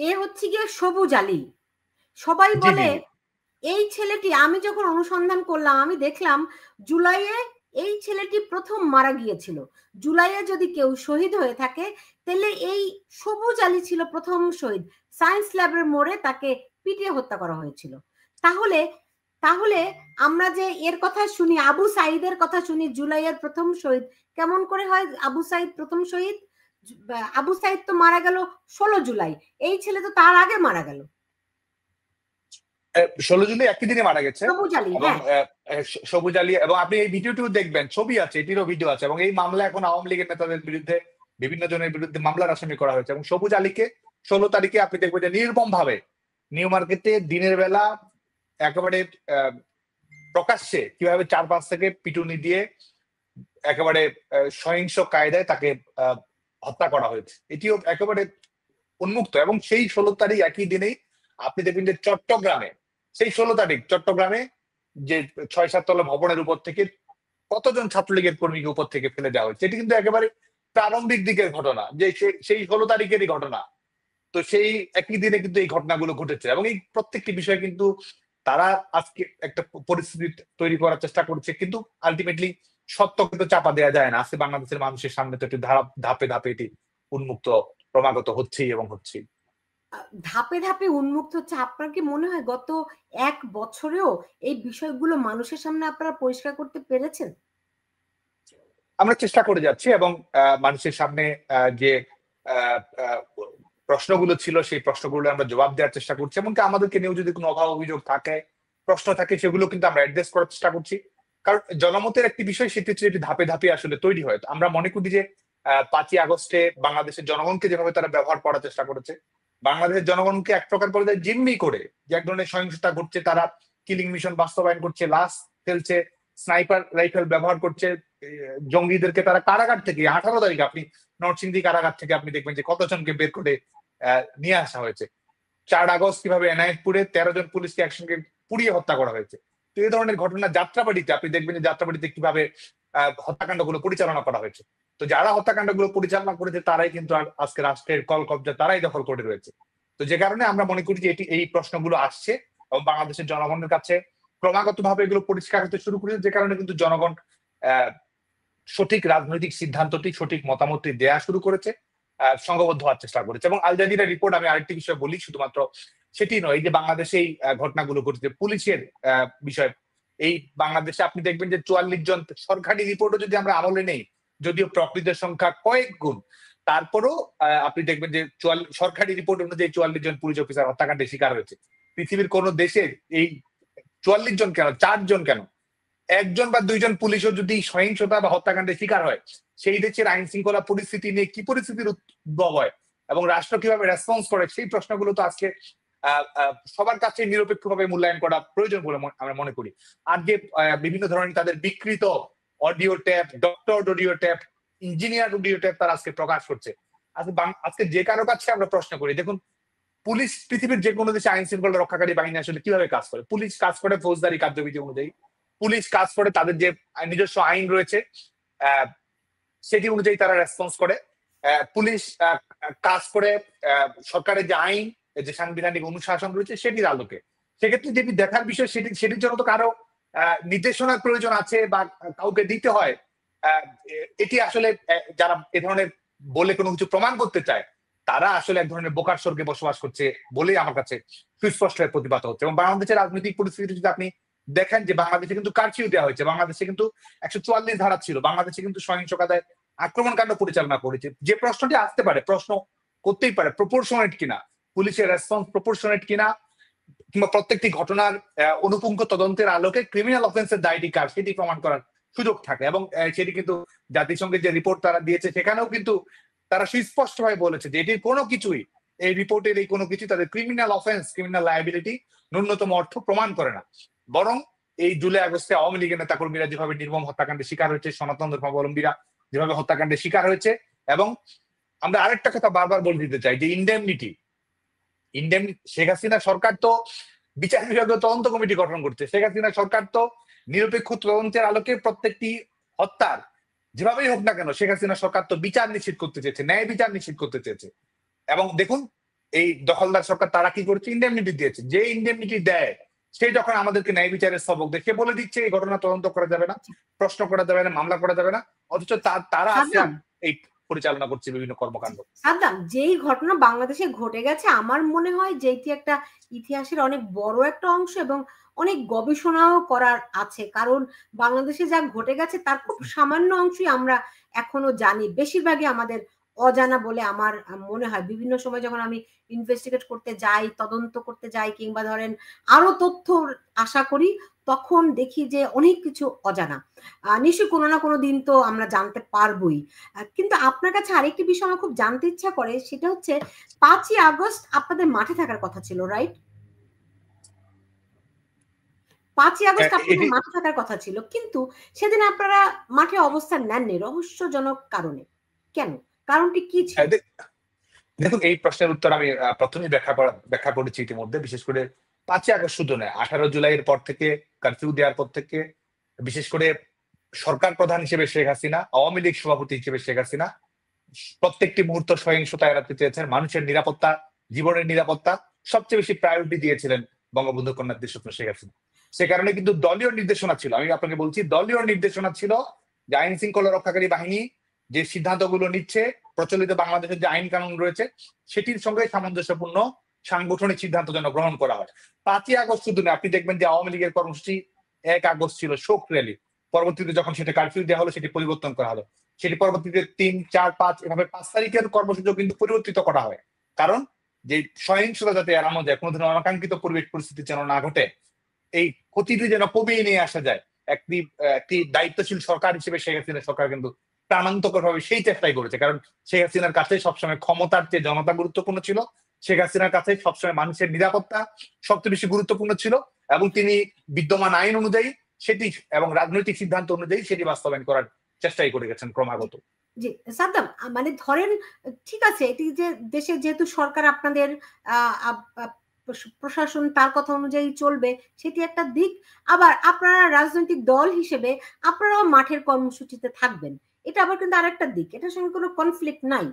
এ হচ্ছে গিয়ে সবুজ আলী। সবাই জি জি বলে জি। এই ছেলেটি, আমি যখন অনুসন্ধান করলাম আমি দেখলাম জুলাইয়ে এই ছেলেটি প্রথম মারা গিয়েছিল। জুলাইয়ে যদি কেউ শহীদ হয়ে থাকে তাহলে এই সবুজ আলী ছিল প্রথম শহীদ। সায়েন্স ল্যাবের মোড়ে তাকে পিটিয়ে হত্যা করা হয়েছিল। তাহলে তাহলে আমরা যে এর কথা শুনি, আবু সাইদের কথা শুনি জুলাইয়ের প্রথম শহীদ, কেমন করে হয় আবু সাইদ প্রথম শহীদ? আবু সাইদ তো মারা গেল 16 জুলাই, এই ছেলে তো তার আগে মারা গেল। 16 জুলাই একই দিনে মারা গেছে। সবুজ আলী, এবং হ্যাঁ। সবুজ আলী, এবং আপনি এই ভিডিওটিও দেখবেন, ছবি আছে, এটিরও ভিডিও আছে। এবং এই মামলা এখন আওয়ামী লীগের নেতাদের বিরুদ্ধে, বিভিন্ন জনের বিরুদ্ধে মামলার আসামি করা হয়েছে। এবং সবুজ আলীকে 16 তারিখে আপনি দেখবেন যে নির্মম ভাবে নিউ মার্কেটে দিনের বেলা একেবারে প্রকাশ্যে কিভাবে 4-5 থেকে পিটুনি দিয়ে একেবারে সহিংস কায়দায় তাকে হত্যা করা হয়েছে। এটিও একেবারে উন্মুক্ত। এবং সেই 16 তারিখ একই দিনেই আপনি দেখবেন যে চট্টগ্রামে, সেই 16 তারিখ চট্টগ্রামে যে 6-7 তলা ভবনের উপর থেকে কতজন ছাত্রলীগের কর্মীকে উপর থেকে ফেলে দেওয়া হয়েছে, এটি কিন্তু একেবারে প্রারম্ভিক দিকের ঘটনা, যে সেই 16 তারিখেরই ঘটনা। তো সেই একই দিনে কিন্তু এই ঘটনাগুলো ঘটেছে। এবং এই প্রত্যেকটি বিষয় কিন্তু তারা আজকে একটা পরিস্থিতি তৈরি করার চেষ্টা করছে, কিন্তু আলটিমেটলি সত্য কিন্তু চাপা দেওয়া যায় না। আজকে বাংলাদেশের মানুষের সামনে তো একটি ধাপে ধাপে এটি উন্মুক্ত ক্রমাগত হচ্ছেই এবং হচ্ছেই। ধাপে ধাপে উন্মুক্ত হচ্ছে। আপনার কি মনে হয় গত 1 বছরেও এই বিষয়গুলো মানুষের সামনে আপনারা পরিষ্কার করতে পেরেছেন? আমরা চেষ্টা করে যাচ্ছি, এবং মানুষের সামনে যে প্রশ্নগুলো ছিল সেই প্রশ্নগুলো আমরা জবাব দেওয়ার চেষ্টা করছি। এমনকি আমাদেরকে নিয়েও যদি কোনো অভাব অভিযোগ থাকে, প্রশ্ন থাকে, সেগুলো কিন্তু আমরা অ্যাড্রেস করার চেষ্টা করছি। কারণ জনমতের একটি বিষয়, সেটি হচ্ছে এটি ধাপে ধাপে আসলে তৈরি হয়। আমরা মনে করি যে 5ই আগস্টে বাংলাদেশের জনগণকে যেভাবে তারা ব্যবহার করার চেষ্টা করেছে, বাংলাদেশের জনগণকে এক প্রকার পর্যায়ে জিম্মি করে যে এক ধরনের সহিংসতা ঘটছে, তারা কিলিং মিশন বাস্তবায়ন করছে, লাশ ফেলছে, স্নাইপার রাইফেল ব্যবহার করছে, জঙ্গিদেরকে তারা কারাগার থেকে 18 তারিখে আপনি নরসিংদী কারাগার থেকে আপনি দেখবেন যে কতজনকে বের করে নিয়ে আসা হয়েছে। 4 আগস্ট কিভাবে এনায়েতপুরে 13 জন পুলিশকে একসঙ্গে পুড়িয়ে হত্যা করা হয়েছে। তো এই ধরনের ঘটনা যাত্রাবাড়িতে আপনি দেখবেন যে যাত্রাবাড়িতে কিভাবে হত্যাকাণ্ডগুলো পরিচালনা করা হয়েছে। তো যারা হত্যাকাণ্ডগুলো পরিচালনা করেছে তারাই কিন্তু আজকে রাষ্ট্রের কল কবজা তারাই দখল করে রয়েছে। তো যে কারণে আমরা মনে করি যে এই প্রশ্নগুলো আসছে এবং বাংলাদেশের জনগণের কাছে ক্রমাগত ভাবে এগুলো পরিষ্কার হতে শুরু করেছে, যে কারণে কিন্তু জনগণ সঠিক রাজনৈতিক সিদ্ধান্তটি, সঠিক মতামতটি দেয়া শুরু করেছে, সংঘবদ্ধ হওয়ার চেষ্টা করেছে। এবং আল জাজিরা রিপোর্ট, আমি আরেকটি বিষয় বলি শুধুমাত্র, সেটি নয়, এই যে বাংলাদেশে এই ঘটনাগুলো ঘটেছে পুলিশের বিষয়, এই বাংলাদেশে আপনি দেখবেন যে 44 জন, সরকারি রিপোর্টও যদি আমরা আমলে নেই, যদিও প্রকৃত সংখ্যা কয়েক গুণ, তারপরও আপনি দেখবেন যে সরকারি রিপোর্ট অনুযায়ী 44 জন পুলিশ অফিসার হত্যাকাণ্ডের শিকার হয়েছে। পৃথিবীর কোন দেশে এই 44 জন কেন, 4 জন কেন, 1 জন বা 2 জন পুলিশও যদি সহিংসতা বা হত্যাকাণ্ডের শিকার হয়, সেই দেশের আইন শৃঙ্খলা পরিস্থিতি নিয়ে কি পরিস্থিতির উদ্ভব হয় এবং রাষ্ট্র কিভাবে রেসপন্স করে, সেই প্রশ্নগুলো তো আজকে সবার কাছে নিরপেক্ষভাবে মূল্যায়ন করা প্রয়োজন বলে আমরা মনে করি। আর যে বিভিন্ন ধরনের তাদের বিকৃত audio tap, doctor audio tap, engineer audio tap তারা আজকে প্রকাশ করছে। আজকে যে কারো কাছে আমরা প্রশ্ন করি, দেখুন পুলিশ পৃথিবীর যে কোনো দেশে আইন শৃঙ্খলা রক্ষাকারী বাহিনী আসলে কিভাবে কাজ করে? পুলিশ কাজ করে ফৌজদারি কার্যবিধি অনুযায়ী, পুলিশ কাজ করে তাদের যে নিজস্ব আইন রয়েছে সেটি অনুযায়ী তারা রেসপন্স করে। পুলিশ কাজ করে সরকারের যে আইন, যে সাংবিধানিক অনুশাসন রয়েছে সেটির আলোকে। সেক্ষেত্রে যেটি দেখার বিষয়, সেটির জন্য তো কারো নির্দেশনার প্রয়োজন আছে বা কাউকে দিতে হয়। এটি আসলে যারা এ ধরনের বলে কোনো কিছু প্রমাণ করতে চায়, তারা আসলে এক ধরনের বোকার স্বর্গে বসবাস করছে বলেই আমার কাছে সুস্পষ্ট প্রতিবাদ হচ্ছে। এবং বাংলাদেশের রাজনৈতিক পরিস্থিতি যদি আপনি দেখেন, যে বাংলাদেশে কিন্তু কারফিউ দেওয়া হয়েছে, বাংলাদেশে কিন্তু 144 ধারা ছিল, বাংলাদেশে কিন্তু সহিংস কায়দায় আক্রমণ কাণ্ড পরিচালনা করেছে। যে প্রশ্নটি আসতে পারে, প্রশ্ন করতেই পারে, প্রপোর্শনেট কিনা, পুলিশের রেসপন্স প্রপোর্শনেট কিনা, কিংবা প্রত্যেকটি ঘটনার অনুপুঙ্খ তদন্তের আলোকে ক্রিমিনাল অফেন্সের দায়টি কার, সেটি প্রমাণ করার সুযোগ থাকে। এবং সেটি কিন্তু জাতিসংঘের যে রিপোর্ট তারা দিয়েছে, সেখানেও কিন্তু তারা সুস্পষ্টভাবে বলেছে যে এটির কোনো কিছুই, এই রিপোর্টের এই কোনো কিছু তাদের ক্রিমিনাল অফেন্স, ক্রিমিনাল লায়াবিলিটি ন্যূনতম অর্থ প্রমাণ করে না। বরং এই জুলাই আগস্টে আওয়ামী লীগের নেতাকর্মীরা যেভাবে নির্মম হত্যাকাণ্ডের শিকার হয়েছে, সনাতন ধর্মাবলম্বীরা যেভাবে হত্যাকাণ্ডের শিকার হয়েছে, এবং আমরা আরেকটা কথা বারবার বলে দিতে চাই যে ইন্ডেমনিটি, শেখ হাসিনা সরকার তো বিচার বিভাগীয় তদন্ত কমিটি গঠন করছে, শেখ হাসিনা সরকার তো নিরপেক্ষ তদন্তের আলোকে প্রত্যেকটি হত্যার যেভাবেই হোক না কেন, শেখ হাসিনা সরকার তো বিচার নিশ্চিত করতে চেয়েছে, ন্যায় বিচার নিশ্চিত করতে চেয়েছে। এবং দেখুন এই দখলদার সরকার তারা কি করেছে, ইন্ডেমনিটি দিয়েছে। যে ইন্ডেমনিটি দেয় সে যখন আমাদেরকে ন্যায় বিচারের সবক দেয়, সে বলে দিচ্ছে এই ঘটনা তদন্ত করা যাবে না, প্রশ্ন করা যাবে না, মামলা করা যাবে না, অথচ তারা আজকে সাদ্দাম এই পরিচালনা করছে বিভিন্ন কর্মকাণ্ড। সাদ্দাম যেই ঘটনা বাংলাদেশে ঘটে গেছে, আমার মনে হয় যে এটি একটা ইতিহাসের অনেক বড় একটা অংশ এবং অনেক গবেষণাও করার আছে, কারণ বাংলাদেশে যা ঘটে গেছে তার খুব সামান্য অংশই আমরা এখনো জানি, বেশিরভাগই আমাদের অজানা বলে আমার মনে হয়। বিভিন্ন সময় যখন আমি ইনভেস্টিগেট করতে যাই, তদন্ত করতে যাই, কিংবা ধরেন আরো তথ্য আশা করি, তখন দেখি যে অনেক কিছু অজানা। নিশ্চয়ই কোনো না কোনো দিন তো আমরা জানতে পারবোই। কিন্তু আপনার কাছে আরেকটি বিষয় আমার খুব জানতে ইচ্ছা করে, সেটা হচ্ছে 5ই আগস্ট আপনাদের মাঠে থাকার কথা ছিল, রাইট? 5ই আগস্ট আপনাদের মাঠে থাকার কথা ছিল, কিন্তু সেদিন আপনারা মাঠে অবস্থান নেননি রহস্যজনক কারণে। কেন? কারণটি কি ছিল? দেখুন, এই প্রশ্নের উত্তর আমি প্রথমেই ব্যাখ্যা করেছি ইতিমধ্যে। বিশেষ করে 5ই আগস্ট শুধু নয়, 18 জুলাইয়ের পর থেকে, কারফিউ দেওয়ার পর থেকে, বিশেষ করে সরকার প্রধান হিসেবে শেখ হাসিনা, আওয়ামী লীগ সভাপতি হিসেবে শেখ হাসিনা প্রত্যেকটি মুহূর্ত সহিংসতা এড়াতে চেয়েছেন। মানুষের নিরাপত্তা, জীবনের নিরাপত্তা সবচেয়ে বেশি প্রায়োরিটি দিয়েছিলেন বঙ্গবন্ধু কন্যা দেশরত্ন শেখ হাসিনা। সে কারণে কিন্তু দলীয় নির্দেশনা ছিল, আমি আপনাকে বলছি, দলীয় নির্দেশনা ছিল যে আইন শৃঙ্খলা রক্ষাকারী বাহিনী যে সিদ্ধান্তগুলো নিচ্ছে, প্রচলিত বাংলাদেশের যে আইন কানুন রয়েছে সেটির সঙ্গে সামঞ্জস্যপূর্ণ সাংগঠনিক সিদ্ধান্ত যেন গ্রহণ করা হয়। 5ই আগস্ট শুধু না, আপনি দেখবেন যে আওয়ামী লীগের কর্মসূচি 1 আগস্ট ছিল শোক র্যালি, পরবর্তীতে যখন সেটা কারফিউ দেওয়া হলো সেটি পরিবর্তন করা হলো, সেটি পরবর্তীতে 3, 4, 5 এভাবে 5 তারিখের কর্মসূচিও কিন্তু পরিবর্তিত করা হয়। কারণ যে সহিংসতা যাতে এড়ানো যায়, কোনো ধরনের অনাকাঙ্ক্ষিত পরিবেশ পরিস্থিতি যেন না ঘটে, এই ক্ষতিটি যেন কমিয়ে নিয়ে আসা যায়, একটি দায়িত্বশীল সরকার হিসেবে শেখ হাসিনা সরকার কিন্তু প্রাণান্তকর ভাবে সেই চেষ্টাই করেছে। কারণ শেখ হাসিনার কাছে সবসময় ক্ষমতার চেয়ে জনতা গুরুত্বপূর্ণ ছিল, শেখ হাসিনার কাছে সবসময় মানুষের নিরাপত্তা সবচেয়ে বেশি গুরুত্বপূর্ণ ছিল, এবং তিনি বিদ্যমান আইন অনুযায়ী সেটি এবং রাজনৈতিক সিদ্ধান্ত অনুযায়ী সেটি বাস্তবায়ন করার চেষ্টাই করে গেছেন ক্রমাগত। জি সাদ্দাম, মানে ধরেন ঠিক আছে, এটি যে দেশে যেহেতু সরকার আপনাদের প্রশাসন তার কথা অনুযায়ী চলবে, সেটি একটা দিক। আবার আপনারা রাজনৈতিক দল হিসেবে আপনারাও মাঠের কর্মসূচিতে থাকবেন, এটা আবার কিন্তু আরেকটা দিক, এটার সঙ্গে কোনো কনফ্লিক্ট নাই,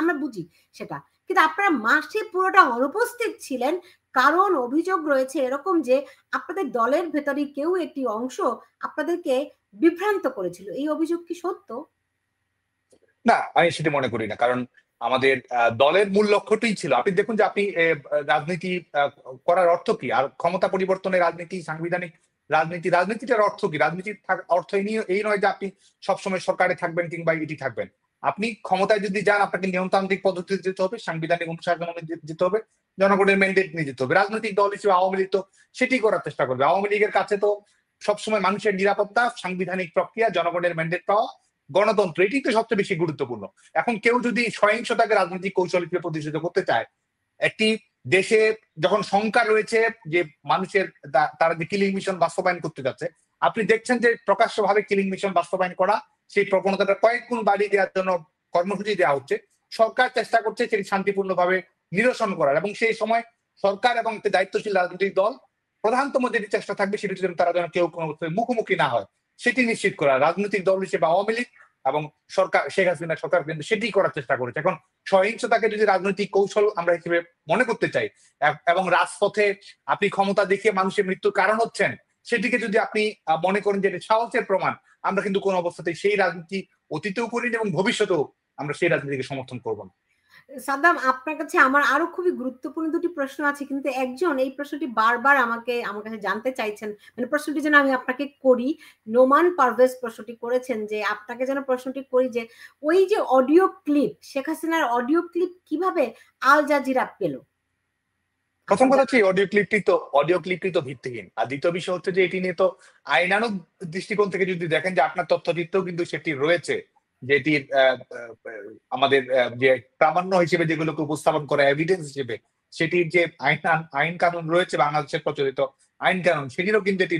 আমরা বুঝি সেটা। কিন্তু আপনারা মাঠে পুরোটা অনুপস্থিত ছিলেন, কারণ অভিযোগ রয়েছে এরকম যে আপনাদের দলের ভেতরে কেউ একটি অংশ আপনাদেরকে বিভ্রান্ত করেছিল। এই অভিযোগ কি সত্য? না, আমি সেটি মনে করি না। কারণ আমাদের দলের মূল লক্ষ্যটাই ছিল, আপনি দেখুন যে আপনি রাজনীতি করার অর্থ কি, আর ক্ষমতা পরিবর্তনের রাজনীতি, সাংবিধানিক রাজনীতিটার অর্থ কি? রাজনীতির অর্থ এই নয় যে আপনি সবসময় সরকারে থাকবেন কিংবা এটি থাকবেন। আপনি ক্ষমতায় যদি যান, আপনাকে নিয়মতান্ত্রিক পদ্ধতিতে যেতে হবে, সাংবিধানিক অনুশাসন যেতে হবে, জনগণের ম্যান্ডেট নিয়ে যেতে হবে। রাজনৈতিক দল হিসেবে আওয়ামী লীগ তো সেটি করার চেষ্টা করবে। আওয়ামী লীগের কাছে তো সবসময় মানুষের নিরাপত্তা, সাংবিধানিক প্রক্রিয়া, জনগণের ম্যান্ডেট পাওয়া, গণতন্ত্র, এটি তো সবচেয়ে বেশি গুরুত্বপূর্ণ। এখন কেউ যদি সহিংসতাকে রাজনৈতিক কৌশল হিসেবে প্রতিষ্ঠিত করতে চায়, একটি দেশে যখন শঙ্কা রয়েছে যে মানুষের তারা যে কিলিং মিশন বাস্তবায়ন করতে যাচ্ছে, আপনি দেখছেন যে প্রকাশ্যভাবে কিলিং মিশন বাস্তবায়ন করা, সেই প্রবণতাটা কয়েক গুণ বাড়িয়ে দেওয়ার জন্য কর্মসূচি দেওয়া হচ্ছে। সরকার চেষ্টা করছে সেটি শান্তিপূর্ণভাবে নিরসন করার, এবং সেই সময় সরকার এবং একটি দায়িত্বশীল রাজনৈতিক দল প্রধানতম যেটি চেষ্টা থাকবে সেটি যেন তারা যেন কেউ কোনো মুখোমুখি না হয় সেটি নিশ্চিত করা। রাজনৈতিক দল হিসেবে আওয়ামী লীগ এবং সরকার, শেখ হাসিনা সরকার কিন্তু সেটি করার চেষ্টা করেছে। এখন সহিংসতাকে যদি রাজনৈতিক কৌশল আমরা হিসেবে মনে করতে চাই, এবং রাজপথে আপনি ক্ষমতা দেখিয়ে মানুষের মৃত্যুর কারণ হচ্ছেন, সেটিকে যদি আপনি মনে করেন যে এটা সাহসের প্রমাণ, আমরা কিন্তু কোনো অবস্থাতেই সেই রাজনীতি অতীতেও করিনি এবং ভবিষ্যতেও আমরা সেই রাজনীতিকে সমর্থন করবো না। সাদ্দাম, আপনার কাছে আমার আরো খুবই গুরুত্বপূর্ণ দুটি প্রশ্ন আছে, কিন্তু একজন এই প্রশ্নটি বারবার আমার কাছে জানতে চাইছেন, মানে প্রশ্নটি যেন আমি আপনাকে করি। নোমান পারভেজ প্রশ্নটি করেছেন যে আপনাকে যেন প্রশ্নটি করি যে ওই যে অডিও ক্লিপ, শেখ হাসিনার অডিও ক্লিপ কিভাবে আল জাজিরা পেল? প্রথম কথা হচ্ছে অডিও ক্লিপটি তো ভিত্তিহীন। আর দ্বিতীয় বিষয় হচ্ছে যে এটি নিয়ে তো আইনানুগ দৃষ্টিকোণ থেকে যদি দেখেন যে আপনার তথ্যচিত্রেও কিন্তু সেটি রয়েছে, যেটির আমাদের যে প্রামাণ্য হিসেবে যেগুলোকে উপস্থাপন করা এভিডেন্স হিসেবে, সেটির যে আইন কানুন রয়েছে, বাংলাদেশের প্রচলিত আইন কানুন, সেটিরও কিন্তু এটি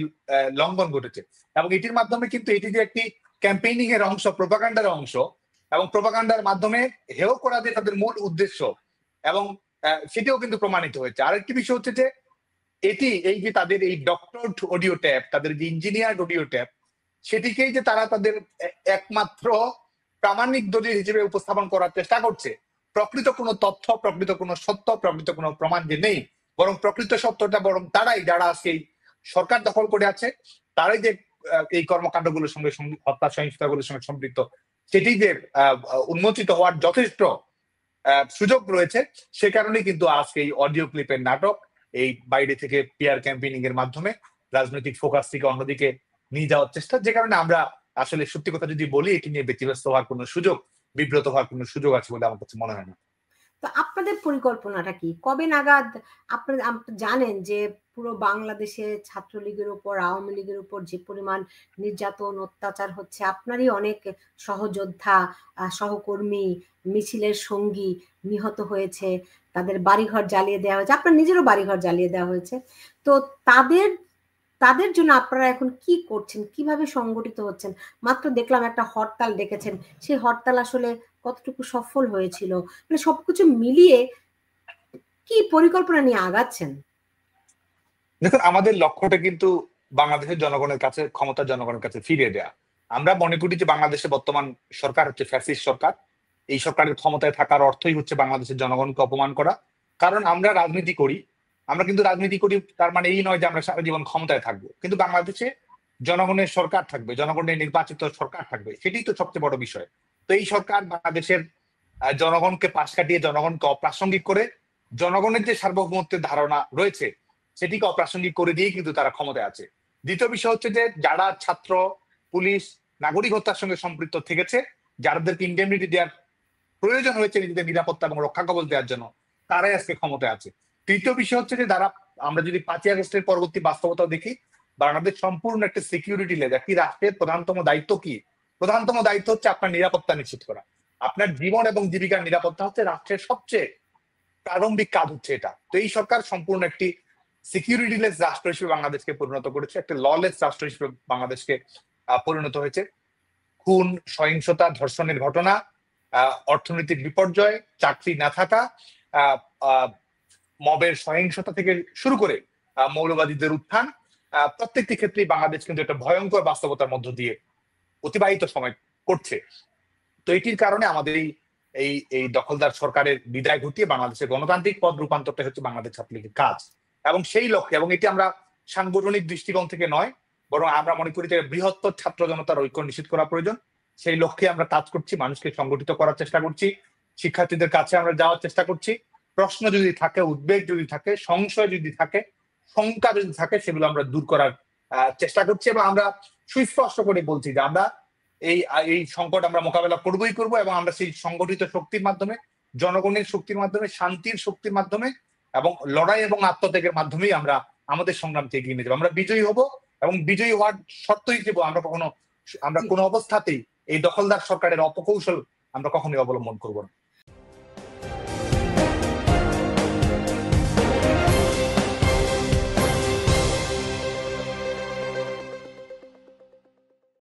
লঙ্ঘন ঘটেছে। এবং এটির মাধ্যমে কিন্তু এটি যে একটি ক্যাম্পেইনিং এর অংশ, প্রোপাগান্ডার অংশ, এবং প্রোপাগান্ডার মাধ্যমে হেয় করা যে তাদের মূল উদ্দেশ্য, এবং সেটিও কিন্তু প্রমাণিত হয়েছে। আরেকটি বিষয় হচ্ছে যে এই যে তাদের এই ডক্টর অডিও ট্যাপ, তাদের যে ইঞ্জিনিয়ার অডিও ট্যাপ, সেটিকেই যে তারা তাদের একমাত্র প্রামাণিক দলিল হিসেবে উপস্থাপন করার চেষ্টা করছে, প্রকৃত কোনো তথ্য, প্রকৃত কোনো সত্য, প্রকৃত কোনো প্রমাণ যে নেই, বরং প্রকৃত সত্যটা বরং তারাই, যারা আজকে এই সরকার দখল করে আছে, তারাই যে এই কর্মকাণ্ডগুলোর সঙ্গে হত্যা সহিংসতাগুলোর সঙ্গে সম্পৃক্ত, সেটি যে উন্মোচিত হওয়ার যথেষ্ট সুযোগ রয়েছে। সে কারণে কিন্তু আজকে এই অডিও ক্লিপের নাটক, এই বাইরে থেকে পিআর ক্যাম্পেইনিং এর মাধ্যমে রাজনৈতিক ফোকাস থেকে অন্যদিকে নিয়ে যাওয়ার চেষ্টা, যে কারণে আমরা আসলে সত্যি কথা যদি বলি, এটি নিয়ে ব্যতিব্যস্ত হওয়ার কোনো সুযোগ, বিব্রত হওয়ার কোনো সুযোগ আছে বলে আমার কাছে মনে হয় না। তো আপনাদের পরিকল্পনাটা কি? কবে নাগাদ আপনারা জানেন যে পুরো বাংলাদেশে ছাত্রলীগের উপর, আওয়ামী লীগের উপর যে পরিমাণ নির্যাতন অত্যাচার হচ্ছে, আপনারই অনেক সহযোদ্ধা, সহকর্মী, মিছিলের সঙ্গী নিহত হয়েছে, তাদের বাড়িঘর জ্বালিয়ে দেওয়া হয়েছে, আপনার নিজেরও বাড়িঘর জ্বালিয়ে দেওয়া হয়েছে। তো তাদের জন্য আপনারা এখন কি করছেন, কিভাবে সংগঠিত হচ্ছেন? মাত্র দেখলাম একটা হরতাল ডেকেছেন, সেই হরতাল আসলে কতটুকু সফল হয়েছিল, মানে সবকিছু মিলিয়ে কি পরিকল্পনা নিয়ে আগাচ্ছেন? দেখুন, আমাদের লক্ষ্যটা কিন্তু বাংলাদেশের জনগণের কাছে, ক্ষমতা জনগণের কাছে ফিরিয়ে দেয়া। আমরা মনে করি যে বাংলাদেশে বর্তমান সরকার হচ্ছে ফ্যাসিস্ট সরকার। এই সরকারের ক্ষমতায় থাকার অর্থই হচ্ছে বাংলাদেশের জনগণকে অপমান করা। কারণ আমরা রাজনীতি করি, আমরা কিন্তু রাজনীতি করি তার মানে এই নয় যে আমরা সারা জীবন ক্ষমতায় থাকবো, কিন্তু বাংলাদেশে জনগণের সরকার থাকবে, জনগণের নির্বাচিত সরকার থাকবে, সেটি তো সবচেয়ে বড় বিষয়। তো এই সরকার বাংলাদেশের জনগণকে পাশ কাটিয়ে, জনগণকে অপ্রাসঙ্গিক করে, জনগণের যে সার্বভৌমত্বের ধারণা রয়েছে সেটিকে অপ্রাসঙ্গিক করে দিয়ে কিন্তু তারা ক্ষমতায় আছে। দ্বিতীয় বিষয় হচ্ছে যে যারা ছাত্র, পুলিশ, নাগরিক হত্যার সঙ্গে সম্পৃক্ত থেকেছে, যাদেরকে ইন্ডেমনিটি দেওয়ার প্রয়োজন হয়েছে নিজেদের নিরাপত্তা এবং রক্ষা কবচ দেওয়ার জন্য, তারাই আজকে ক্ষমতায় আছে। তৃতীয় বিষয় হচ্ছে যে যারা, আমরা যদি 5ই আগস্টের পরবর্তী বাস্তবতা দেখি, বাংলাদেশ সম্পূর্ণ একটা সিকিউরিটি লেজ। একটি রাষ্ট্রের প্রধানতম দায়িত্ব কি? প্রধানতম দায়িত্ব হচ্ছে আপনার নিরাপত্তা নিশ্চিত করা। আপনার জীবন এবং জীবিকার নিরাপত্তা হচ্ছে রাষ্ট্রের সবচেয়ে প্রারম্ভিক কাজ হচ্ছে এটা। তো এই সরকার সম্পূর্ণ একটি সিকিউরিটিলেস রাষ্ট্র হিসেবে বাংলাদেশকে পরিণত করেছে, একটা ললেস রাষ্ট্র হিসেবে বাংলাদেশকে পরিণত হয়েছে। খুন, সহিংসতা, ধর্ষণের ঘটনা, অর্থনৈতিক বিপর্যয়, চাকরি না থাকা, মবের সহিংসতা থেকে শুরু করে মৌলবাদীদের উত্থান, প্রত্যেকটি ক্ষেত্রেই বাংলাদেশ কিন্তু একটা ভয়ঙ্কর বাস্তবতার মধ্য দিয়ে অতিবাহিত সময় করছে। তো এটির কারণে আমাদের এই এই দখলদার সরকারের বিদায় ঘটিয়ে বাংলাদেশের গণতান্ত্রিক পথ রূপান্তরটা হচ্ছে বাংলাদেশ ছাত্রলীগের কাজ। এবং সেই লক্ষ্যে, এবং এটি আমরা সাংগঠনিক দৃষ্টিকোণ থেকে নয়, বরং আমরা মনে করি যে বৃহত্তর ছাত্র জনতার ঐক্য নিশ্চিত করা প্রয়োজন। সেই লক্ষ্যে আমরা কাজ করছি, মানুষকে সংগঠিত করার চেষ্টা করছি, শিক্ষার্থীদের কাছে আমরা যাওয়ার চেষ্টা করছি। প্রশ্ন যদি থাকে, উদ্বেগ যদি থাকে, সংশয় যদি থাকে, শঙ্কা যদি থাকে, সেগুলো আমরা দূর করার চেষ্টা করছি। এবং আমরা সুস্পষ্ট করে বলছি যে আমরা এই এই সংকট আমরা মোকাবেলা করবই করব, এবং আমরা সেই সংগঠিত শক্তির মাধ্যমে, জনগণের শক্তির মাধ্যমে, শান্তির শক্তির মাধ্যমে এবং লড়াই এবং আত্মত্যাগের মাধ্যমেই আমরা আমাদের সংগ্রামকে এগিয়ে নিয়ে যাবো। আমরা বিজয়ী হব, এবং বিজয়ী হওয়ার শর্ত হিসেবে আমরা কোনো অবস্থাতেই এই দখলদার সরকারের অপকৌশল আমরা কখনোই অবলম্বন করবো না।